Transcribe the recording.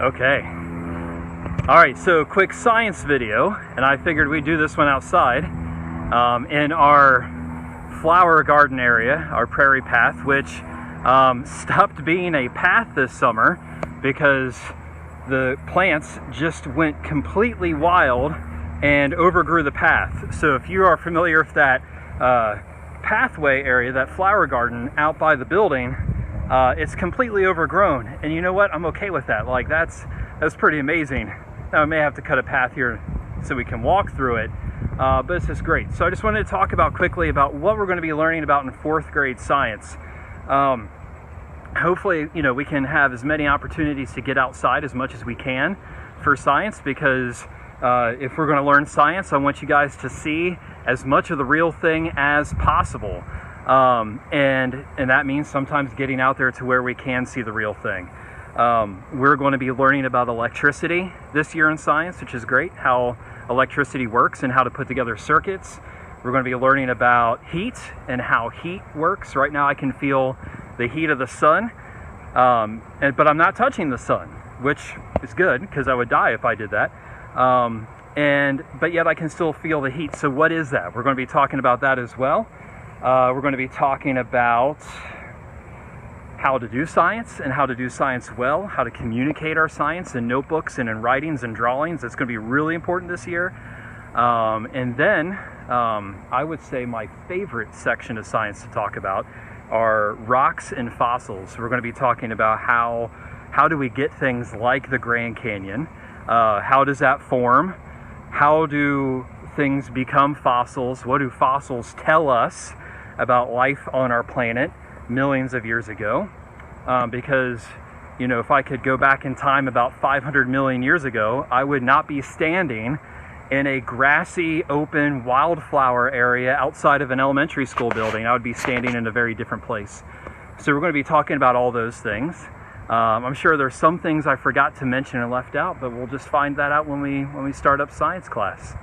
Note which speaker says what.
Speaker 1: Okay. Alright, so quick science video, and I figured we'd do this one outside in our flower garden area, our prairie path, which stopped being a path this summer because the plants just went completely wild and overgrew the path. So if you are familiar with that pathway area, that flower garden out by the building, it's completely overgrown. And you know what? I'm okay with that. Like that's pretty amazing. Now I may have to cut a path here so we can walk through it, but it's just great. So I just wanted to talk quickly about what we're going to be learning about in 4th grade science. Hopefully, we can have as many opportunities to get outside as much as we can for science, because if we're going to learn science, I want you guys to see as much of the real thing as possible. And that means sometimes getting out there to where we can see the real thing. We're going to be learning about electricity this year in science, which is great, how electricity works and how to put together circuits. We're going to be learning about heat and how heat works. Right now I can feel the heat of the sun, but I'm not touching the sun, which is good because I would die if I did that. But yet I can still feel the heat. So what is that? We're going to be talking about that as well. We're going to be talking about how to do science and how to do science well, how to communicate our science in notebooks and in writings and drawings. It's going to be really important this year. And then I would say my favorite section of science to talk about are rocks and fossils. We're going to be talking about how do we get things like the Grand Canyon? How does that form? How do things become fossils? What do fossils tell us about life on our planet millions of years ago? Because, if I could go back in time about 500 million years ago, I would not be standing in a grassy, open wildflower area outside of an elementary school building. I would be standing in a very different place. So we're going to be talking about all those things. I'm sure there's some things I forgot to mention and left out, but we'll just find that out when we start up science class.